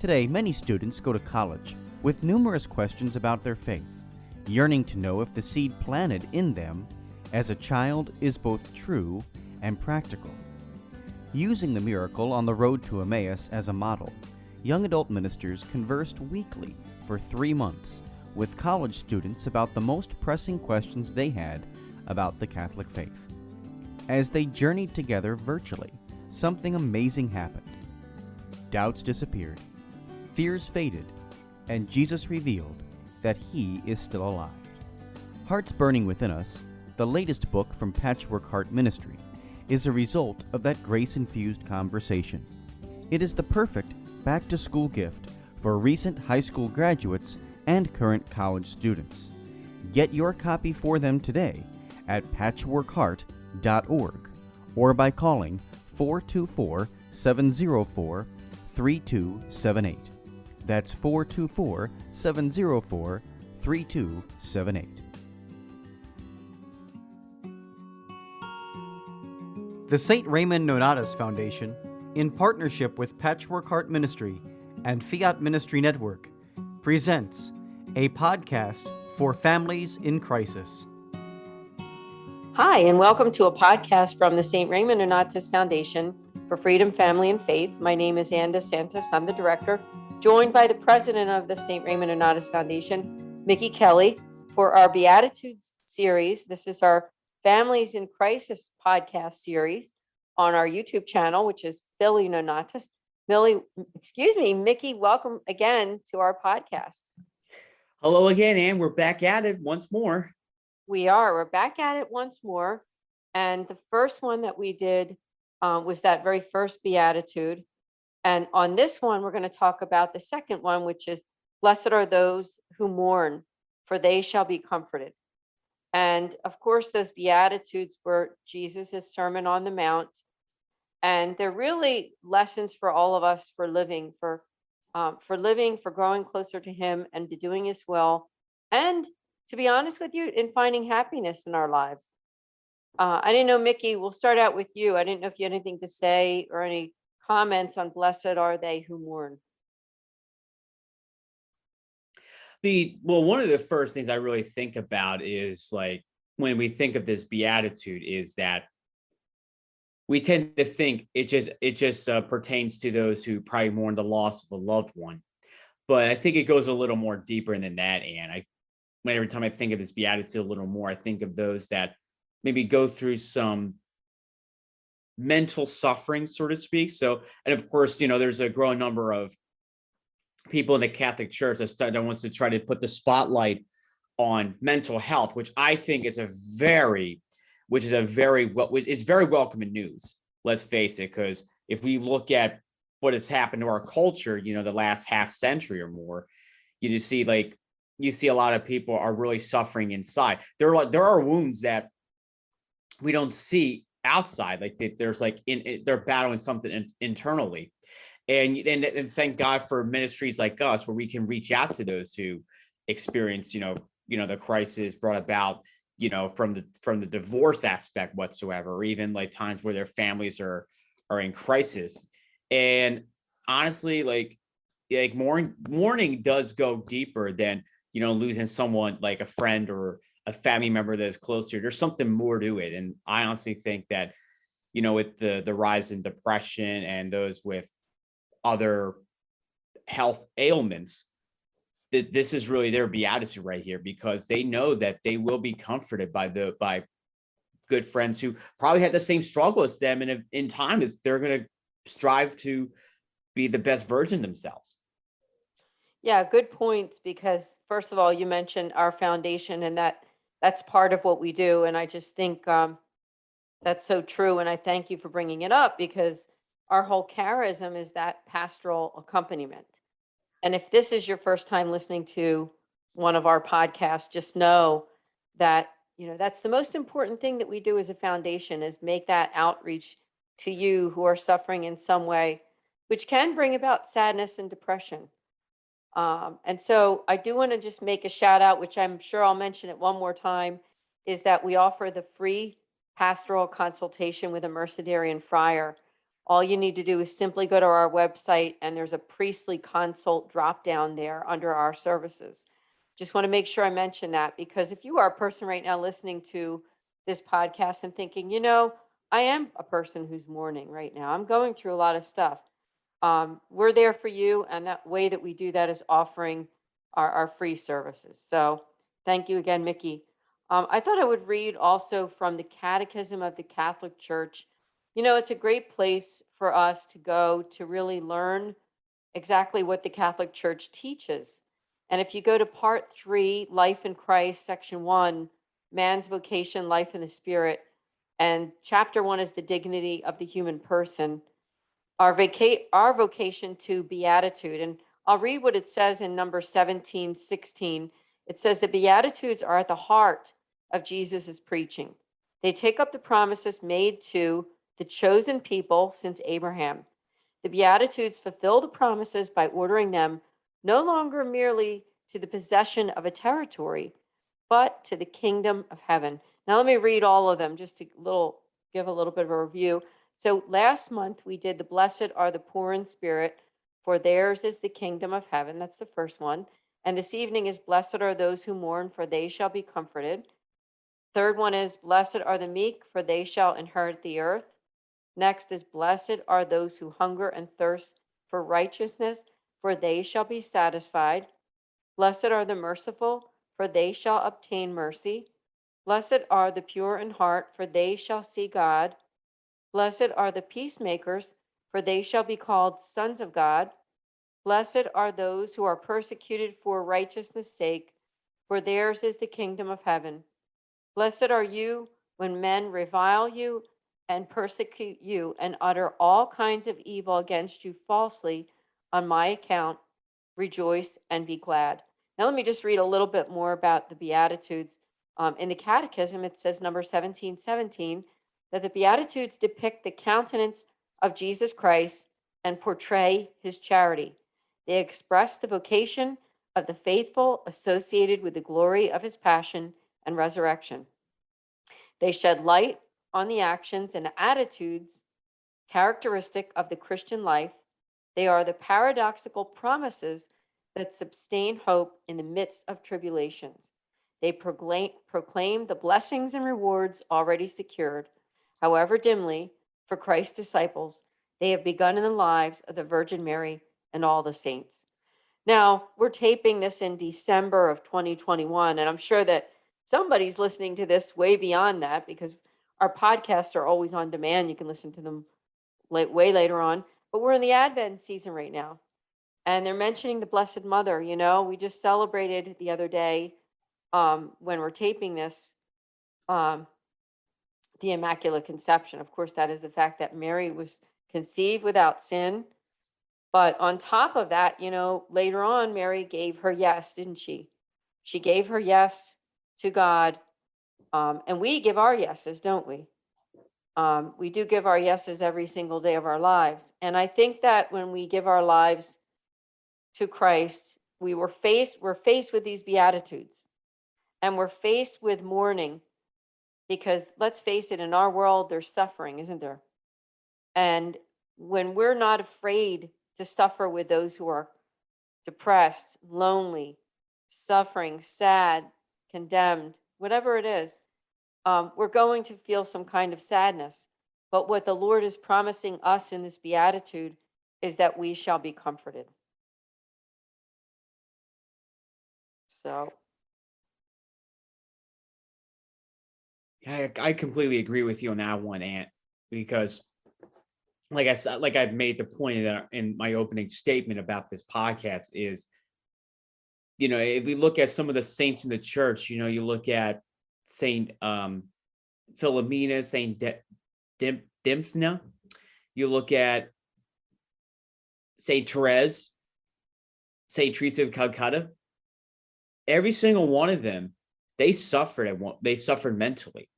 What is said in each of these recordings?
Today, many students go to college with numerous questions about their faith, yearning to know if the seed planted in them as a child is both true and practical. Using the miracle on the road to Emmaus as a model, young adult ministers conversed weekly for 3 months with college students about the most pressing questions they had about the Catholic faith. As they journeyed together virtually, something amazing happened. Doubts disappeared, fears faded, and Jesus revealed that He is still alive. Hearts Burning Within Us, the latest book from Patchwork Heart Ministry, is a result of that grace-infused conversation. It is the perfect back-to-school gift for recent high school graduates and current college students. Get your copy for them today at patchworkheart.org or by calling 424-704-3278. That's 424-704-3278. The St Raymond Nonnatus Foundation, in partnership with Patchwork Heart Ministry and Fiat Ministry Network, presents a podcast for families in crisis. Hi, and welcome to a podcast from the St Raymond Nonnatus Foundation for Freedom, Family, and Faith. My name is Anne DeSantis. I'm the director, joined by the president of the St Raymond Nonnatus Foundation, Mickey Kelly, for our Beatitudes Series. This is our Families in Crisis podcast series on our YouTube channel, which is Philly Nonnatus. Mickey, welcome again to our podcast. Hello again, Anne. We're back at it once more. We're back at it once more. And the first one that we did was that very first Beatitude. And on this one, we're going to talk about the second one, which is, blessed are those who mourn, for they shall be comforted. And of course, those Beatitudes were Jesus' Sermon on the Mount. And they're really lessons for all of us for living, for growing closer to Him and to doing His will. And to be honest with you, in finding happiness in our lives. I didn't know, Mickey, we'll start out with you. I didn't know if you had anything to say or any comments on blessed are they who mourn. One of the first things I really think about is, like, when we think of this beatitude, is that we tend to think it just pertains to those who probably mourn the loss of a loved one. But I think it goes a little more deeper than that. And every time I think of this beatitude a little more, I think of those that maybe go through some mental suffering, so to speak. So, and of course, there's a growing number of people in the Catholic Church that wants to try to put the spotlight on mental health, which I think is very welcome news. Let's face it, because if we look at what has happened to our culture, the last half century or more, you see a lot of people are really suffering inside. There are wounds that we don't see outside, they're battling something internally. And thank God for ministries like us, where we can reach out to those who experience, the crisis brought about, from the divorce aspect whatsoever, or even like times where their families are in crisis. And honestly, like mourning does go deeper than, losing someone like a friend or a family member that is close to you. There's something more to it. And I honestly think that, with the rise in depression and those with other health ailments, that this is really their beatitude right here, because they know that they will be comforted by good friends who probably had the same struggle as them, and in time is they're going to strive to be the best version themselves. Yeah, good points, because first of all, you mentioned our foundation, and that's part of what we do. And I just think that's so true. And I thank you for bringing it up, because our whole charism is that pastoral accompaniment. And if this is your first time listening to one of our podcasts, just know that, that's the most important thing that we do as a foundation, is make that outreach to you who are suffering in some way, which can bring about sadness and depression. And so I do want to just make a shout out, which I'm sure I'll mention it one more time, is that we offer the free pastoral consultation with a Mercenary and Friar, All you need to do is simply go to our website, and there's a priestly consult drop down there under our services. Just want to make sure I mention that, because if you are a person right now listening to this podcast and thinking, I am a person who's mourning right now, I'm going through a lot of stuff. We're there for you, and that way that we do that is offering our free services. So thank you again, Mickey. I thought I would read also from the Catechism of the Catholic Church. It's a great place for us to go to really learn exactly what the Catholic Church teaches. And if you go to part 3, Life in Christ, section 1, Man's Vocation, Life in the Spirit, and chapter 1 is the dignity of the human person, our vocation to beatitude. And I'll read what it says in number 1716. It says the Beatitudes are at the heart of Jesus's preaching. They take up the promises made to the chosen people since Abraham. The Beatitudes fulfill the promises by ordering them no longer merely to the possession of a territory, but to the kingdom of heaven. Now let me read all of them just to give a little bit of a review. So last month we did the blessed are the poor in spirit, for theirs is the kingdom of heaven. That's the first one. And this evening is blessed are those who mourn, for they shall be comforted. Third one is blessed are the meek, for they shall inherit the earth. Next is blessed are those who hunger and thirst for righteousness, for they shall be satisfied. Blessed are the merciful, for they shall obtain mercy. Blessed are the pure in heart, for they shall see God. Blessed are the peacemakers, for they shall be called sons of God. Blessed are those who are persecuted for righteousness' sake, for theirs is the kingdom of heaven. Blessed are you when men revile you and persecute you and utter all kinds of evil against you falsely on my account. Rejoice and be glad. Now let me just read a little bit more about the Beatitudes. In the Catechism, it says number 1717, that the Beatitudes depict the countenance of Jesus Christ and portray his charity. They express the vocation of the faithful associated with the glory of his passion and resurrection. They shed light on the actions and attitudes characteristic of the Christian life. They are the paradoxical promises that sustain hope in the midst of tribulations. They proclaim the blessings and rewards already secured, however dimly, for Christ's disciples. They have begun in the lives of the Virgin Mary and all the saints. Now, we're taping this in December of 2021, and I'm sure that somebody's listening to this way beyond that, because our podcasts are always on demand. You can listen to them way later on, but we're in the Advent season right now. And they're mentioning the Blessed Mother. We just celebrated the other day, when we're taping this, the Immaculate Conception. Of course, that is the fact that Mary was conceived without sin. But on top of that, later on, Mary gave her yes, didn't she? She gave her yes to God. And we give our yeses, don't we? We do give our yeses every single day of our lives. And I think that when we give our lives to Christ, we're faced with these Beatitudes, and we're faced with mourning, because let's face it, in our world, there's suffering, isn't there? And when we're not afraid to suffer with those who are depressed, lonely, suffering, sad, condemned, whatever it is, we're going to feel some kind of sadness. But what the Lord is promising us in this beatitude is that we shall be comforted. So. Yeah, I completely agree with you on that one, Aunt, because like I said, like I've made the point in my opening statement about this podcast is, if we look at some of the saints in the church, you look at Saint Philomena, Saint Dymphna, you look at Saint Therese, Saint Teresa of Calcutta. Every single one of them, they suffered mentally.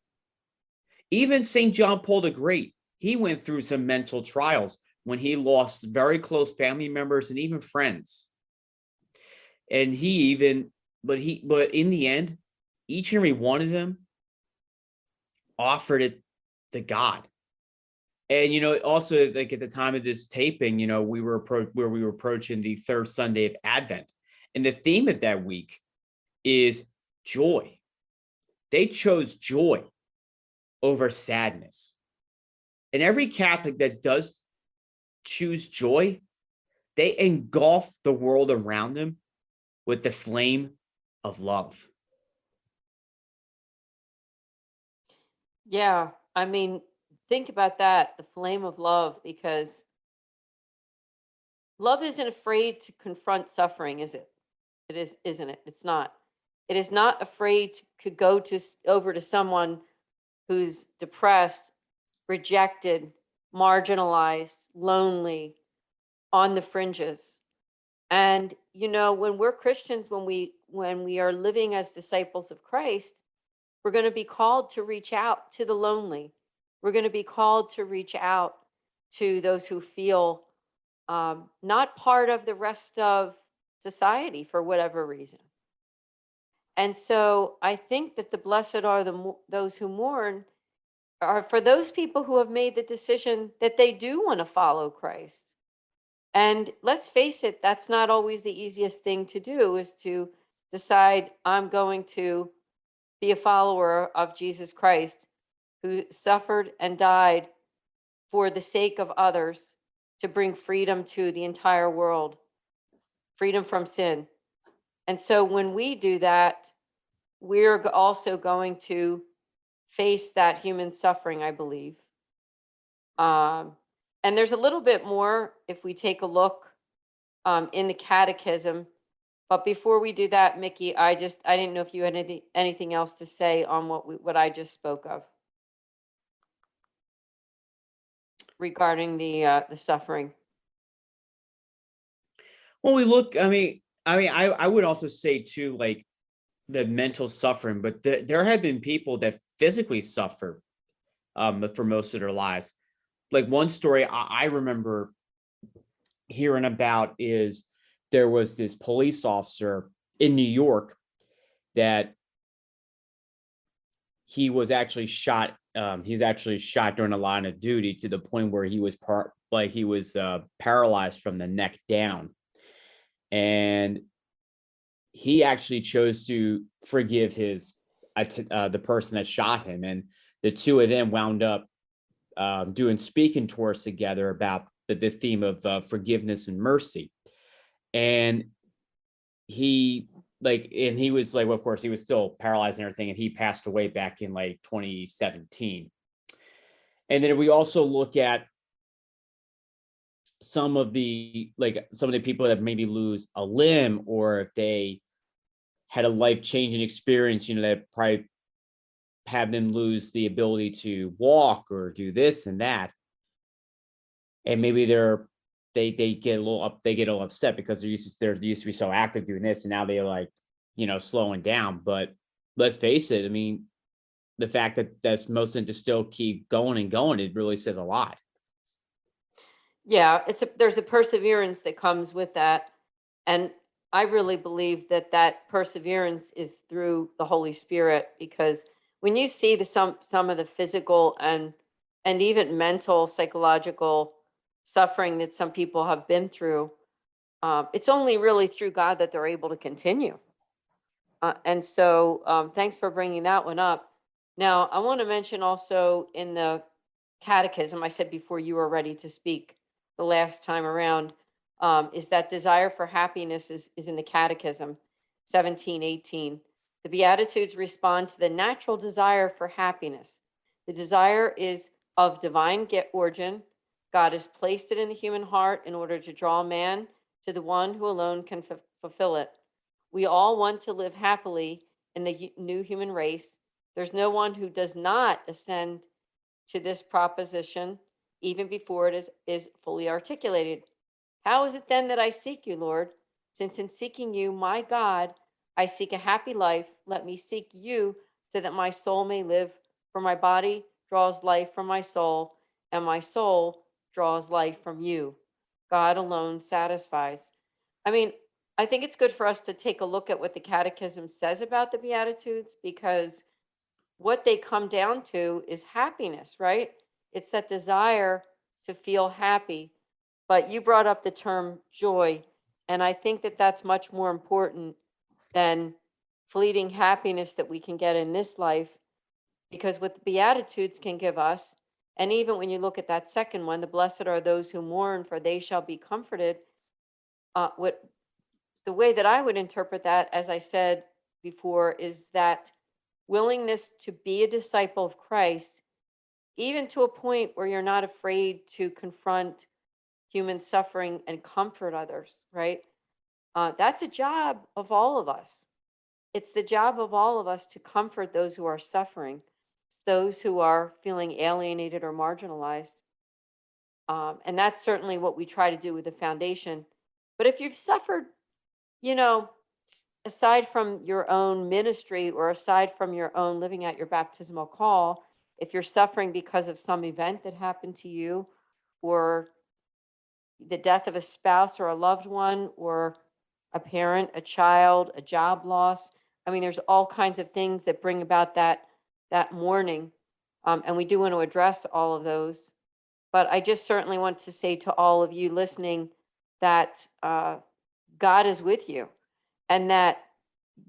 Even Saint John Paul the Great, he went through some mental trials when he lost very close family members and even friends. And but in the end, each and every one of them offered it to God. And also, like, at the time of this taping, we were approaching the third Sunday of Advent, and the theme of that week is joy. They chose joy over sadness, and every Catholic that does choose joy, they engulf the world around them with the flame of love. Yeah, I mean, think about that, the flame of love, because love isn't afraid to confront suffering, is it? It is, isn't it? It's not. It is not afraid to could go over to someone who's depressed, rejected, marginalized, lonely, on the fringes. And when we're Christians, when we are living as disciples of Christ, we're going to be called to reach out to the lonely. We're going to be called to reach out to those who feel not part of the rest of society for whatever reason. And so I think that the blessed are those who mourn are for those people who have made the decision that they do want to follow Christ. And let's face it, that's not always the easiest thing to do, is to decide I'm going to be a follower of Jesus Christ, who suffered and died for the sake of others to bring freedom to the entire world, freedom from sin. And so when we do that, we're also going to face that human suffering, I believe. And there's a little bit more if we take a look in the Catechism. But before we do that, Mickey, I didn't know if you had anything else to say on what I just spoke of regarding the suffering. Well, we look. I would also say too, like, the mental suffering, but there have been people that physically suffer for most of their lives. Like, one story I remember hearing about is there was this police officer in New York that he was actually shot. He's actually shot during a line of duty to the point where he was paralyzed from the neck down, and he actually chose to forgive the person that shot him, and the two of them wound up doing speaking tours together about the theme of forgiveness and mercy. And he was like, well, of course, he was still paralyzed and everything, and he passed away back in like 2017. And then if we also look at some of the people that maybe lose a limb, or if they had a life-changing experience, that probably have them lose the ability to walk or do this and that, and maybe they get a little upset because they're used to be so active doing this, and now they're like, slowing down. But let's face it, I mean, the fact that most of them just still keep going and going, it really says a lot. Yeah, there's a perseverance that comes with that. And I really believe that perseverance is through the Holy Spirit, because when you see some of the physical and even mental, psychological suffering that some people have been through, it's only really through God that they're able to continue. And so thanks for bringing that one up. Now, I want to mention also in the Catechism, I said before you were ready to speak the last time around, is that desire for happiness is in the Catechism 1718. The Beatitudes respond to the natural desire for happiness. The desire is of divine origin. God has placed it in the human heart in order to draw man to the one who alone can fulfill it. We all want to live happily in the new human race. There's no one who does not ascend to this proposition even before it is fully articulated. How is it then that I seek you, Lord? Since in seeking you, my God, I seek a happy life, let me seek you so that my soul may live, for my body draws life from my soul, and my soul draws life from you. God alone satisfies. I mean, I think it's good for us to take a look at what the Catechism says about the Beatitudes, because what they come down to is happiness, right? It's that desire to feel happy. But you brought up the term joy, and I think that that's much more important than fleeting happiness that we can get in this life, because what the Beatitudes can give us, and even when you look at that second one, the blessed are those who mourn, for they shall be comforted. What the way that I would interpret that, as I said before, is that willingness to be a disciple of Christ, even to a point where you're not afraid to confront human suffering and comfort others, right? That's a job of all of us. It's the job of all of us to comfort those who are suffering, those who are feeling alienated or marginalized. And that's certainly what we try to do with the foundation. But if you've suffered, you know, aside from your own ministry or aside from your own living out your baptismal call, if you're suffering because of some event that happened to you, or the death of a spouse or a loved one, or a parent, a child, a job loss. I mean, there's all kinds of things that bring about that mourning, and we do want to address all of those. But I just certainly want to say to all of you listening that God is with you, and that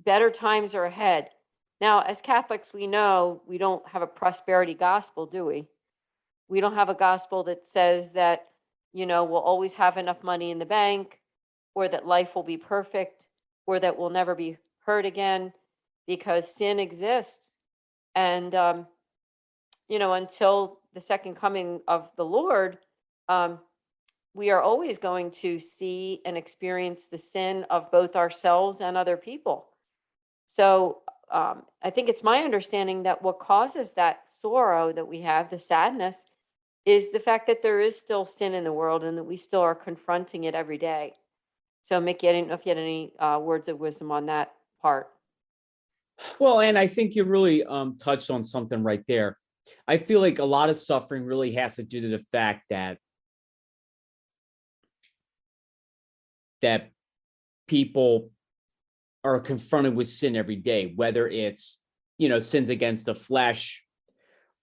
better times are ahead. Now, as Catholics, we know we don't have a prosperity gospel, do we? We don't have a gospel that says that, we'll always have enough money in the bank, or that life will be perfect, or that we'll never be hurt again, because sin exists. And, until the second coming of the Lord, we are always going to see and experience the sin of both ourselves and other people. So I think it's my understanding that what causes that sorrow that we have, the sadness, is the fact that there is still sin in the world and that we still are confronting it every day. So, Mickey, I didn't know if you had any words of wisdom on that part. Well, and I think you really touched on something right there. I feel like a lot of suffering really has to do to the fact that people are confronted with sin every day, whether it's, sins against the flesh,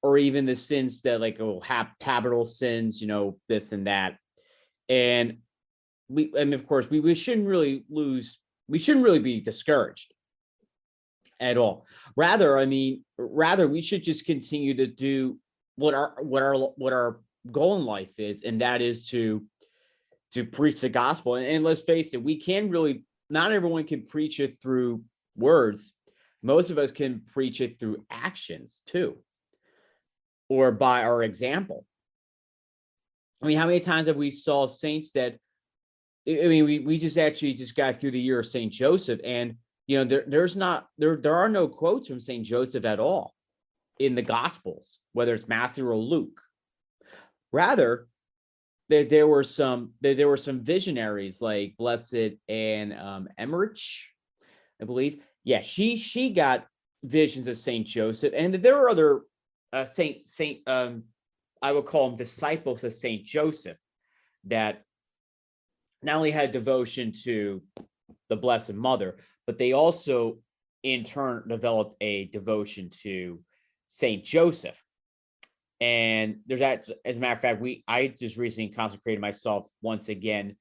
or even the sins that habitual sins, this and that. And of course, we shouldn't really be discouraged at all. Rather, we should just continue to do what our goal in life is, and that is to preach the gospel. And let's face it, we can really, not everyone can preach it through words. Most of us can preach it through actions too, or by our example. I mean, how many times have we saw saints that, we just got through the year of St. Joseph, and there are no quotes from St. Joseph at all in the Gospels, whether it's Matthew or Luke. Rather, there were some visionaries like Blessed Anne Emmerich, I believe. Yeah, she got visions of St. Joseph, and there were other I would call them disciples of St. Joseph, that not only had devotion to the Blessed Mother, but they also in turn developed a devotion to St. Joseph. And there's that, as a matter of fact, I just recently consecrated myself once again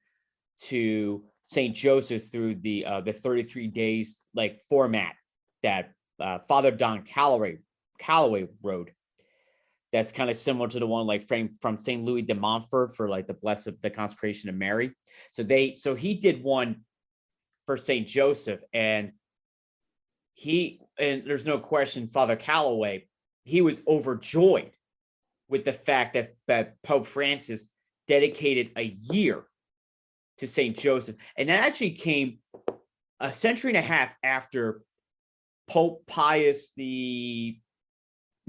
to St. Joseph through the 33 days format that Father Don Calloway wrote. That's kind of similar to the one from St. Louis de Montfort for the consecration of Mary. So he did one for St. Joseph, and there's no question, Father Calloway, he was overjoyed with the fact that Pope Francis dedicated a year to St. Joseph. And that actually came a century and a half after Pope Pius the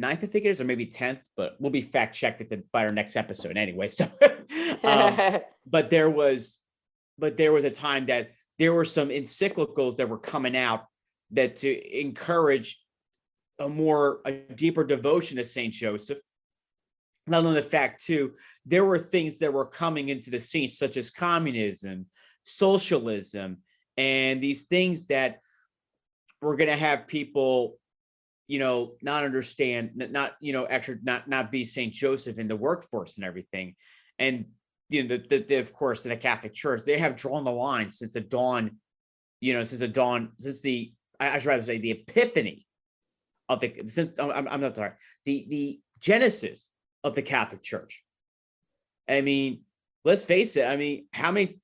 9th, I think it is, or maybe 10th, but we'll be fact checked by our next episode anyway. So, but there was a time that there were some encyclicals that were coming out that to encourage a deeper devotion to St. Joseph. Not only the fact too, there were things that were coming into the scene, such as communism, socialism, and these things that were going to have people not understand, actually not be St. Joseph in the workforce and everything. And, of course, in the Catholic Church, they have drawn the line since the dawn, since the, I should rather say the epiphany of I'm not sorry, the genesis of the Catholic Church. I mean, let's face it. I mean,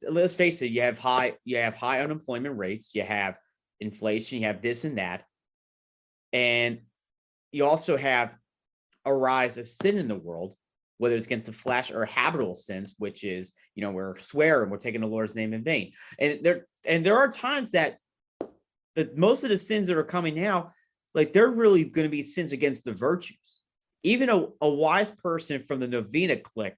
let's face it, you have high unemployment rates, you have inflation, you have this and that. And you also have a rise of sin in the world, whether it's against the flesh or habitual sins, which is, we're swearing, we're taking the Lord's name in vain. And there are times that most of the sins that are coming now, like, they're really going to be sins against the virtues. Even a wise person from the Novena clique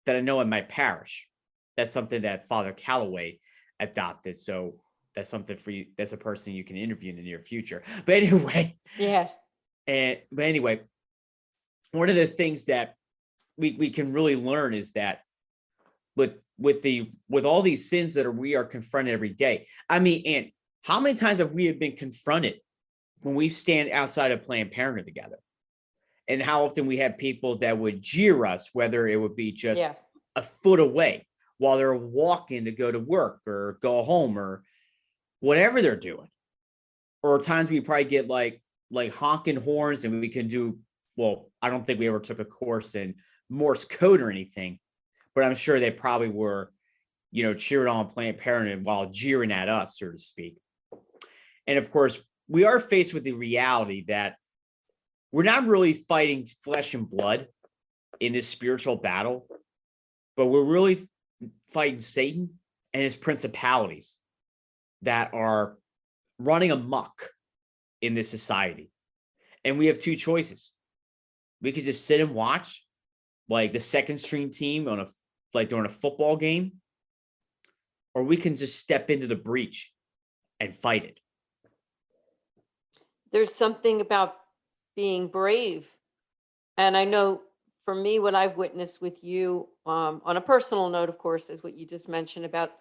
that I know in my parish, that's something that Father Calloway adopted. So that's something for you. That's a person you can interview in the near future. But anyway. Yes. But anyway, one of the things that we can really learn is that with all these sins that we are confronted every day. I mean, and how many times have we been confronted when we stand outside of Planned Parenthood together? And how often we have people that would jeer us, whether it would be just a foot away while they're walking to go to work or go home or whatever they're doing. Or times we probably get like honking horns, and we can do, well, I don't think we ever took a course in Morse code or anything, but I'm sure they probably were, cheering on Planned Parenthood while jeering at us, so to speak. And of course, we are faced with the reality that we're not really fighting flesh and blood in this spiritual battle, but we're really fighting Satan and his principalities that are running amok in this society. And we have two choices. We could just sit and watch, like the second string team during a football game, or we can just step into the breach and fight it. There's something about being brave. And I know for me, what I've witnessed with you, on a personal note, of course, is what you just mentioned about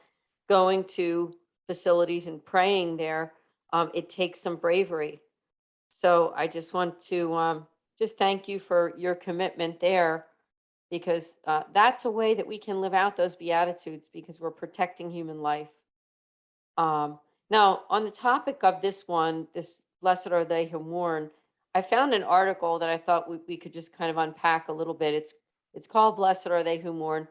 going to facilities and praying there. It takes some bravery. So I just want to just thank you for your commitment there, because that's a way that we can live out those Beatitudes, because we're protecting human life. Now, on the topic of this blessed are they who mourn, I found an article that I thought we could just kind of unpack a little bit. It's called Blessed Are They Who Mourn,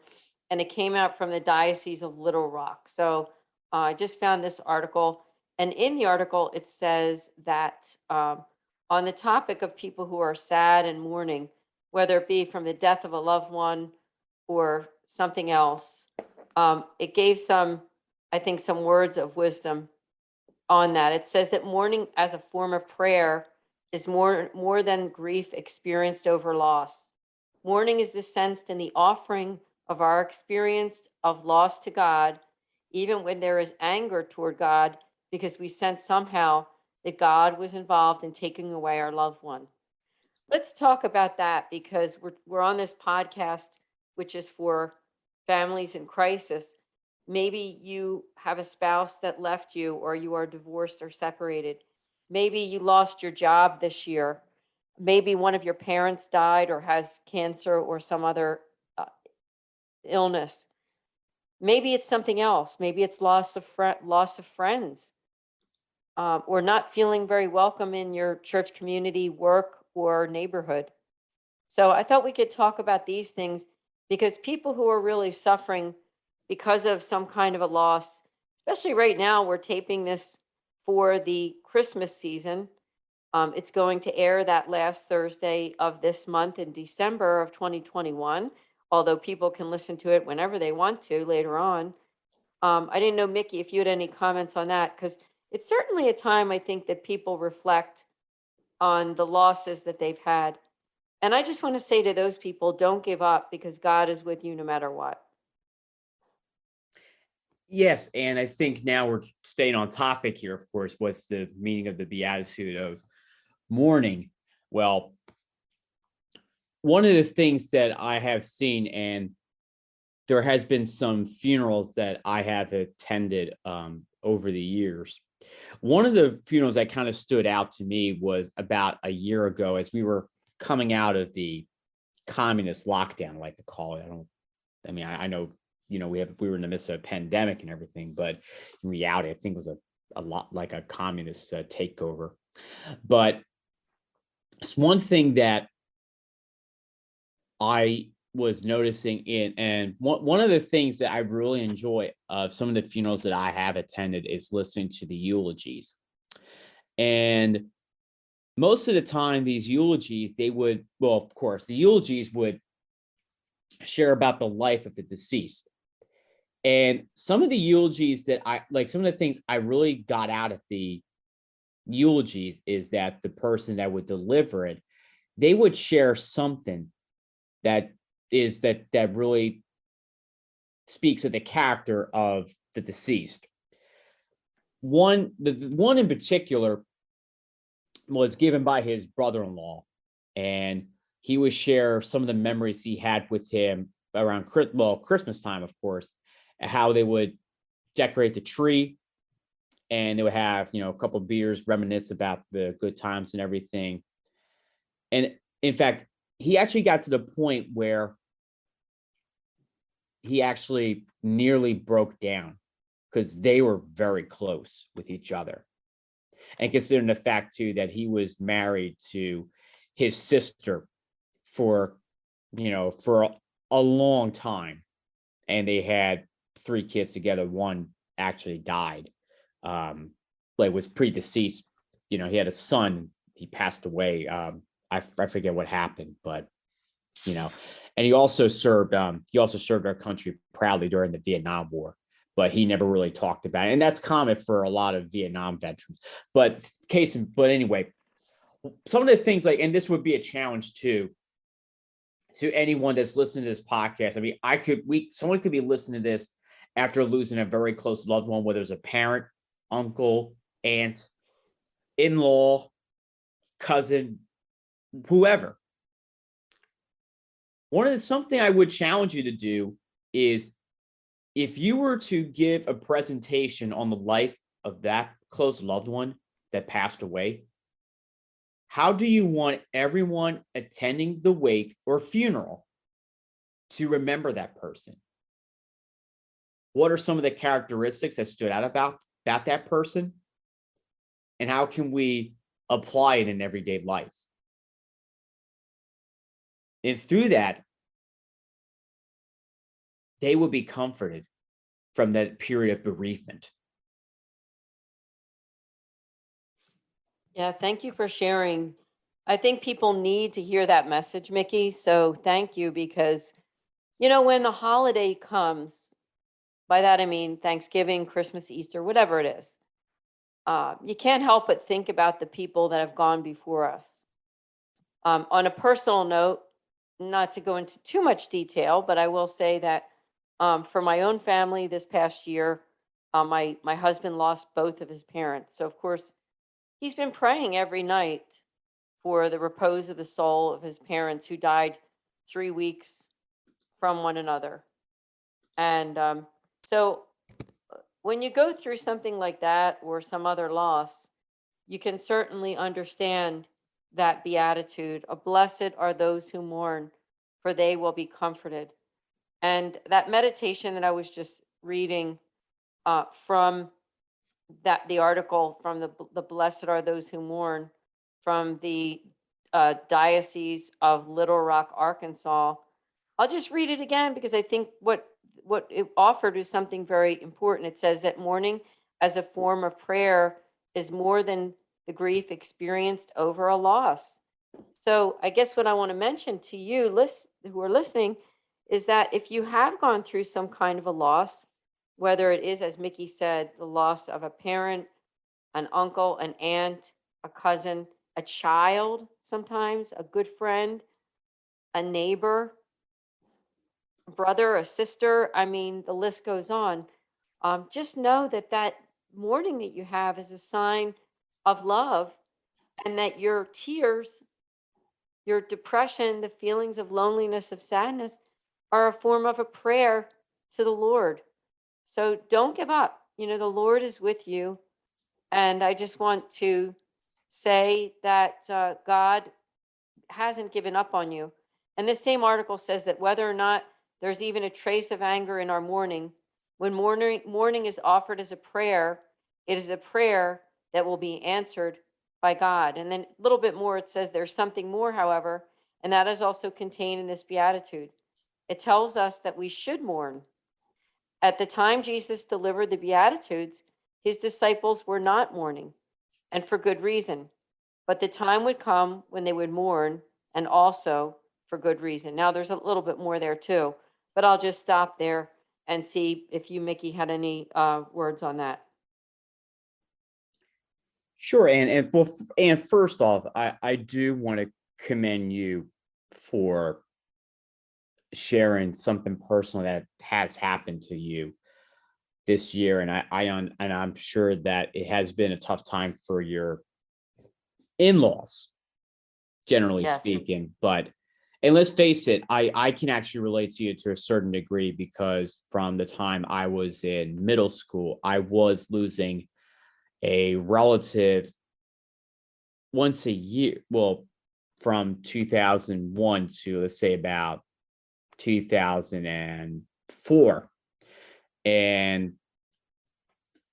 and it came out from the Diocese of Little Rock. So I just found this article, and in the article, it says that on the topic of people who are sad and mourning, whether it be from the death of a loved one or something else, it gave some words of wisdom on that. It says that mourning as a form of prayer is more than grief experienced over loss. Mourning is sensed in the offering of our experience of loss to God, even when there is anger toward God, because we sense somehow that God was involved in taking away our loved one. Let's talk about that, because we're on this podcast, which is for families in crisis. Maybe you have a spouse that left you, or you are divorced or separated. Maybe you lost your job this year. Maybe one of your parents died or has cancer or some other illness. Maybe it's something else. Maybe it's loss of friends, or not feeling very welcome in your church community, work, or neighborhood. So I thought we could talk about these things, because people who are really suffering because of some kind of a loss, especially right now, we're taping this for the Christmas season. It's going to air that last Thursday of this month in December of 2021, although people can listen to it whenever they want to later on. I didn't know, Mickey, if you had any comments on that, because it's certainly a time, I think, that people reflect on the losses that they've had. And I just want to say to those people, don't give up, because God is with you no matter what. Yes, and I think now we're staying on topic here, of course. What's the meaning of the Beatitude of mourning? Well, one of the things that I have seen, and there has been some funerals that I have attended over the years, One of the funerals that kind of stood out to me was about a year ago as we were coming out of the communist lockdown, I like to call it. I know, we were in the midst of a pandemic and everything, but in reality, I think it was a lot like a communist takeover. But it's one thing that I was noticing and one of the things that I really enjoy of some of the funerals that I have attended is listening to the eulogies. And most of the time, these eulogies, of course, the eulogies would share about the life of the deceased. And some of the eulogies that some of the things I really got out of the eulogies is that the person that would deliver it, they would share something that really speaks of the character of the deceased. The one in particular was given by his brother-in-law, and he would share some of the memories he had with him around Christmas time, of course, how they would decorate the tree, and they would have, a couple of beers, reminisce about the good times and everything. And in fact, he actually got to the point where he actually nearly broke down because they were very close with each other. And considering the fact, too, that he was married to his sister for a long time, and they had 3 kids together. One actually died, was pre-deceased. He had a son. He passed away. I forget what happened, but and he also served our country proudly during the Vietnam War, but he never really talked about it. And that's common for a lot of Vietnam veterans. But anyway, some of the things and this would be a challenge too, to anyone that's listening to this podcast. I mean, someone could be listening to this after losing a very close loved one, whether it's a parent, uncle, aunt, in-law, cousin, whoever. Something I would challenge you to do is, if you were to give a presentation on the life of that close loved one that passed away, how do you want everyone attending the wake or funeral to remember that person? What are some of the characteristics that stood out about that person? And how can we apply it in everyday life? And through that, they will be comforted from that period of bereavement. Yeah, thank you for sharing. I think people need to hear that message, Mickey. So thank you, because, when the holiday comes, by that I mean Thanksgiving, Christmas, Easter, whatever it is, you can't help but think about the people that have gone before us. On a personal note, not to go into too much detail, but I will say that for my own family this past year, my husband lost both of his parents. So, of course, he's been praying every night for the repose of the soul of his parents who died 3 weeks from one another. And so when you go through something like that or some other loss, you can certainly understand that beatitude of blessed are those who mourn, for they will be comforted. And that meditation that I was just reading from the article from the Blessed Are Those Who Mourn from the Diocese of Little Rock, Arkansas. I'll just read it again because I think what it offered is something very important. It says that mourning as a form of prayer is more than the grief experienced over a loss. So I guess what I want to mention to you who are listening is that if you have gone through some kind of a loss, whether it is, as Mickey said, the loss of a parent, an uncle, an aunt, a cousin, a child, sometimes a good friend, a neighbor, a brother, a sister, I mean, the list goes on. Just know that mourning that you have is a sign of love, and that your tears, your depression, the feelings of loneliness, of sadness, are a form of a prayer to the Lord. So don't give up. The Lord is with you, And I just want to say that God hasn't given up on you. And this same article says that whether or not there's even a trace of anger in our mourning, when mourning is offered as a prayer, it is a prayer that will be answered by God. And then a little bit more, it says there's something more, however, and that is also contained in this beatitude. It tells us that we should mourn. At the time Jesus delivered the Beatitudes, his disciples were not mourning, and for good reason. But the time would come when they would mourn, and also for good reason. Now, there's a little bit more there too, but I'll just stop there and see if you, Mickey, had any words on that. Sure, and first off, I do want to commend you for sharing something personal that has happened to you this year, and I'm sure that it has been a tough time for your in-laws, generally Yes. speaking. But and let's face it, I can actually relate to you to a certain degree, because from the time I was in middle school, I was losing a relative once a year. Well, from 2001 to, let's say, about 2004. And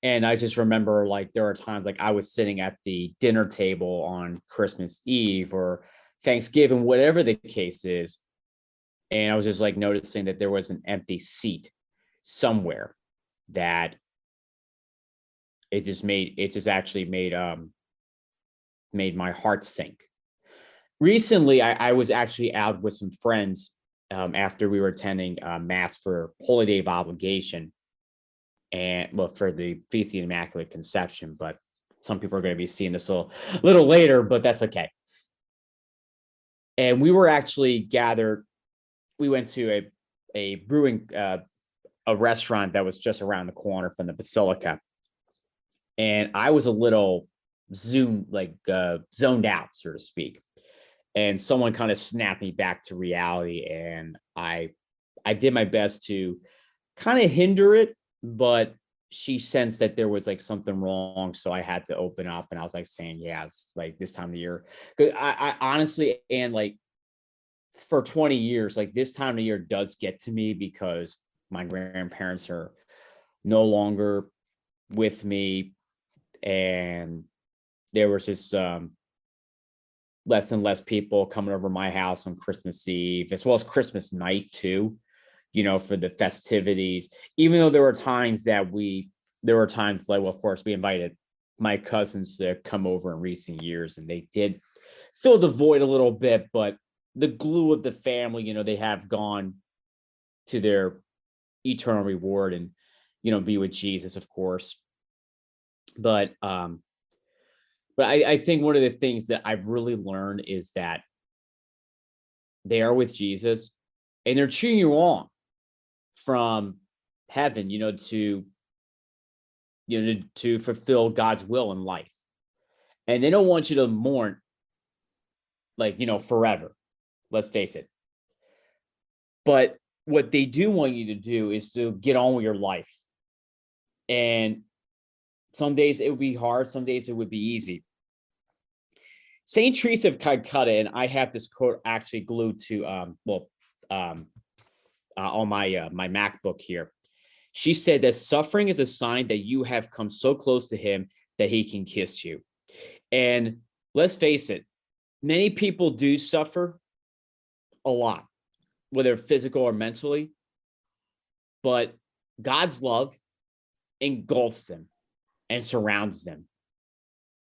I just remember, like, there were times like I was sitting at the dinner table on Christmas Eve or Thanksgiving, whatever the case is, and I was just like noticing that there was an empty seat somewhere, that it just actually made my heart sink. Recently, I was actually out with some friends after we were attending Mass for Holy Day of Obligation, and well, for the Feast of the Immaculate Conception, but some people are going to be seeing this a little later, but that's okay. And we were actually gathered. We went to a brewing a restaurant that was just around the corner from the Basilica, and I was a little zoned out, so to speak. And someone kind of snapped me back to reality, and I did my best to kind of hinder it, but she sensed that there was like something wrong, so I had to open up, and I was like saying, yeah, it's like this time of the year. Because I honestly, and like for 20 years, like this time of year does get to me, because my grandparents are no longer with me, and there was just less and less people coming over my house on Christmas Eve, as well as Christmas night too, for the festivities. Even though there were times like, well, of course, we invited my cousins to come over in recent years, and they did fill the void a little bit, but the glue of the family, they have gone to their eternal reward and, be with Jesus, of course. But I think one of the things that I've really learned is that they are with Jesus, and they're cheering you on from heaven, to fulfill God's will in life. And they don't want you to mourn forever. Let's face it. But what they do want you to do is to get on with your life. And some days it would be hard, some days it would be easy. St. Teresa of Calcutta, and I have this quote actually glued to on my my MacBook here. She said that suffering is a sign that you have come so close to him that he can kiss you. And let's face it, many people do suffer a lot, whether physical or mentally, but God's love engulfs them and surrounds them.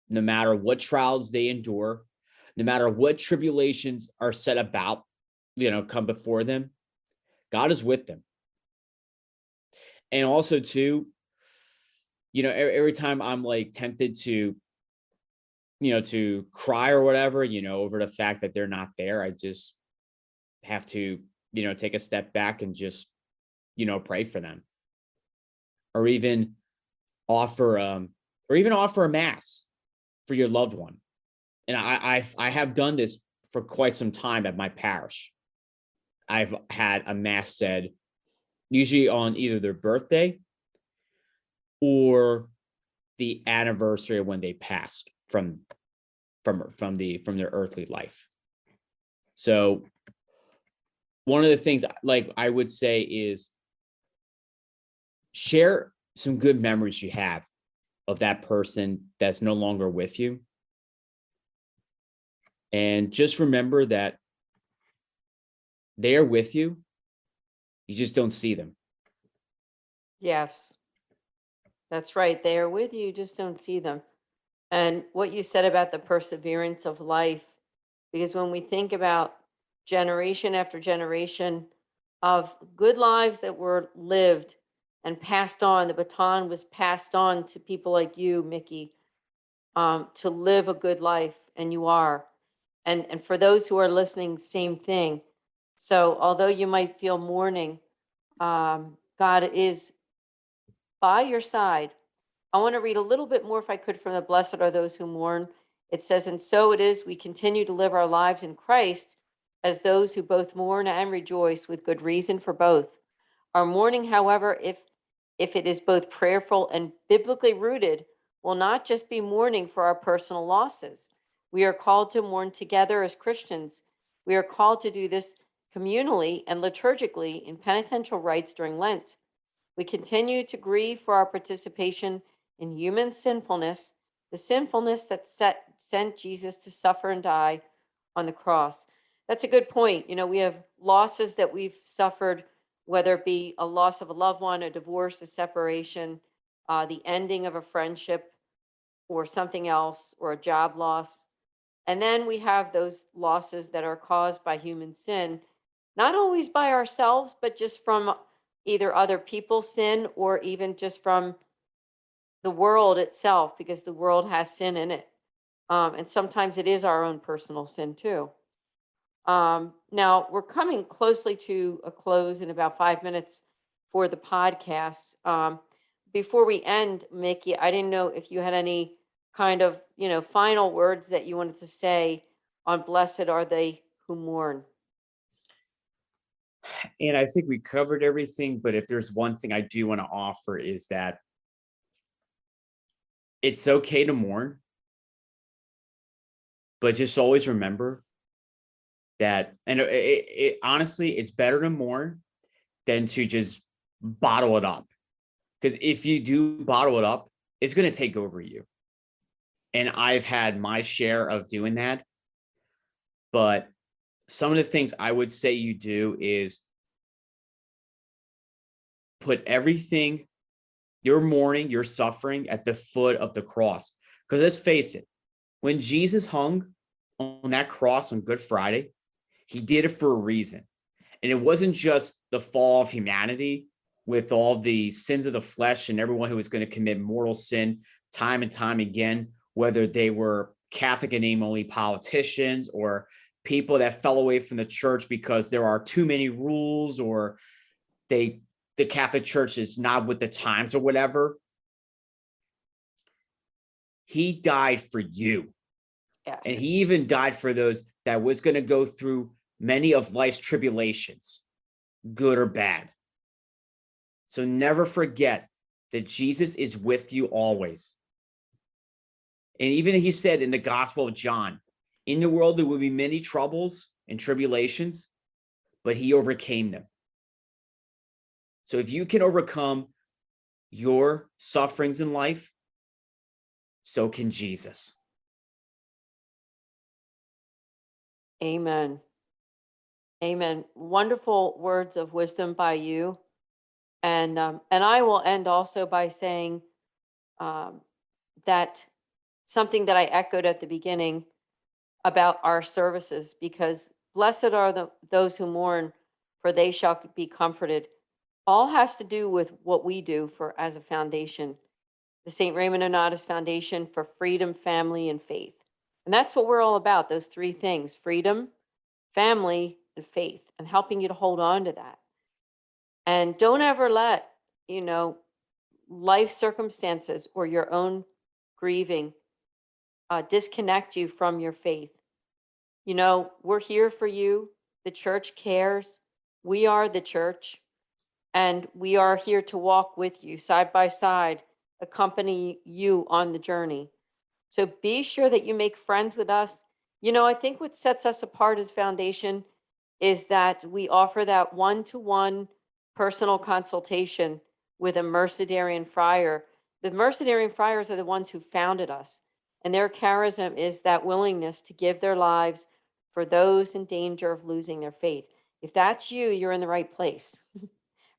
No matter what trials they endure, no matter what tribulations are set about, come before them, God is with them. And also too, every time I'm like tempted to, to cry or whatever, over the fact that they're not there, I just have to, take a step back and just, pray for them, or even offer a mass for your loved one. And I have done this for quite some time at my parish. I've had a mass said, usually on either their birthday or the anniversary of when they passed from their earthly life. So one of the things like I would say is share some good memories you have of that person that's no longer with you. And just remember that they are with you. You just don't see them. Yes, that's right. They are with you, you just don't see them. And what you said about the perseverance of life, because when we think about generation after generation of good lives that were lived and passed on, the baton was passed on to people like you, Mickey, to live a good life, and you are. And for those who are listening, same thing. So although you might feel mourning, God is by your side. I want to read a little bit more, if I could, from the Blessed Are Those Who Mourn. It says, and so it is, we continue to live our lives in Christ as those who both mourn and rejoice, with good reason for both. Our mourning, however, if it is both prayerful and biblically rooted, will not just be mourning for our personal losses. We are called to mourn together as Christians. We are called to do this communally and liturgically in penitential rites during Lent. We continue to grieve for our participation in human sinfulness, the sinfulness that sent Jesus to suffer and die on the cross. That's a good point. You know, we have losses that we've suffered, whether it be a loss of a loved one, a divorce, a separation, the ending of a friendship, or something else, or a job loss. And then we have those losses that are caused by human sin, not always by ourselves, but just from either other people's sin or even just from the world itself, because the world has sin in it. And sometimes it is our own personal sin too. Now, we're coming closely to a close in about 5 minutes for the podcast. Before we end, Mickey, I didn't know if you had any kind of, final words that you wanted to say on Blessed Are They Who Mourn. And I think we covered everything, but if there's one thing I do want to offer is that it's okay to mourn, but just always remember that, and it honestly, it's better to mourn than to just bottle it up. Because if you do bottle it up, it's going to take over you. And I've had my share of doing that. But some of the things I would say you do is put everything, your mourning, your suffering, at the foot of the cross. Because let's face it, when Jesus hung on that cross on Good Friday, he did it for a reason. And it wasn't just the fall of humanity with all the sins of the flesh and everyone who was going to commit mortal sin time and time again, whether they were Catholic and name only politicians or people that fell away from the church because there are too many rules, or the Catholic Church is not with the times or whatever. He died for you. Yes. And he even died for those that was going to go through many of life's tribulations, good or bad. So never forget that Jesus is with you always. And even he said in the Gospel of John, in the world there will be many troubles and tribulations, but he overcame them. So if you can overcome your sufferings in life, so can Jesus. Amen. Amen. Wonderful words of wisdom by you. And I will end also by saying that something that I echoed at the beginning about our services, because blessed are those who mourn, for they shall be comforted. All has to do with what we do for as a foundation, the St Raymond Nonnatus Foundation for Freedom, Family, and Faith. And that's what we're all about, those three things: freedom, family, and faith, and helping you to hold on to that. And don't ever let, life circumstances or your own grieving disconnect you from your faith. We're here for you. The church cares. We are the church, and we are here to walk with you side by side accompany you on the journey. So be sure that you make friends with us. I think what sets us apart as Foundation is that we offer that one-to-one personal consultation with a Mercenary and Friar. The Mercenary and Friars are the ones who founded us, and their charism is that willingness to give their lives for those in danger of losing their faith. If that's you, you're in the right place,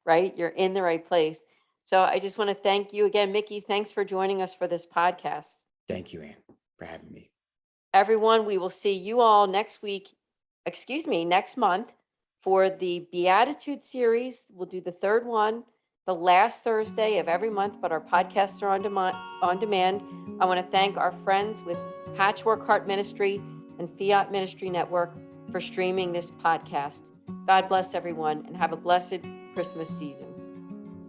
right? You're in the right place. So I just want to thank you again, Mickey. Thanks for joining us for this podcast. Thank you, Anne, for having me. Everyone, we will see you all next month for the Beatitudes Series. We'll do the third one, the last Thursday of every month, but our podcasts are on demand. I want to thank our friends with Patchwork Heart Ministry and Fiat Ministry Network for streaming this podcast. God bless everyone and have a blessed Christmas season.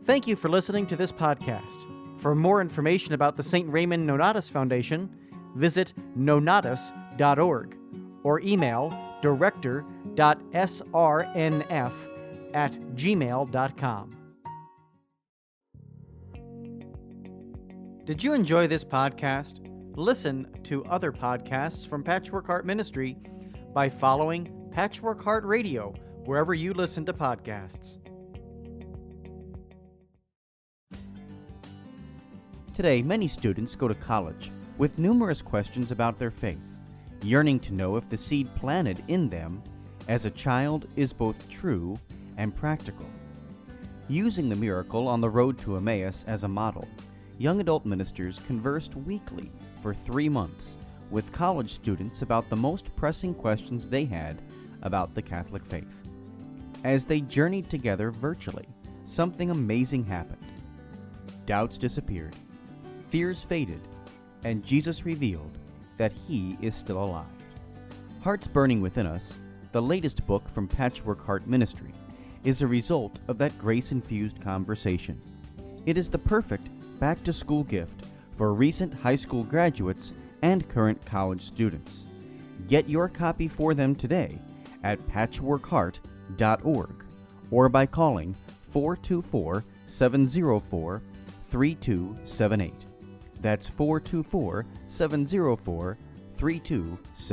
Thank you for listening to this podcast. For more information about the St Raymond Nonnatus Foundation, visit nonnatus.org or email director.srnf@gmail.com. Did you enjoy this podcast? Listen to other podcasts from Patchwork Heart Ministry by following Patchwork Heart Radio wherever you listen to podcasts. Today, many students go to college with numerous questions about their faith, yearning to know if the seed planted in them as a child is both true and practical. Using the miracle on the road to Emmaus as a model, young adult ministers conversed weekly for 3 months with college students about the most pressing questions they had about the Catholic faith. As they journeyed together virtually, something amazing happened. Doubts disappeared, fears faded, and Jesus revealed that He is still alive. Hearts Burning Within Us, the latest book from Patchwork Heart Ministry, is a result of that grace-infused conversation. It is the perfect back-to-school gift for recent high school graduates and current college students. Get your copy for them today at patchworkheart.org or by calling 424-704-3278. That's 424-704-3278.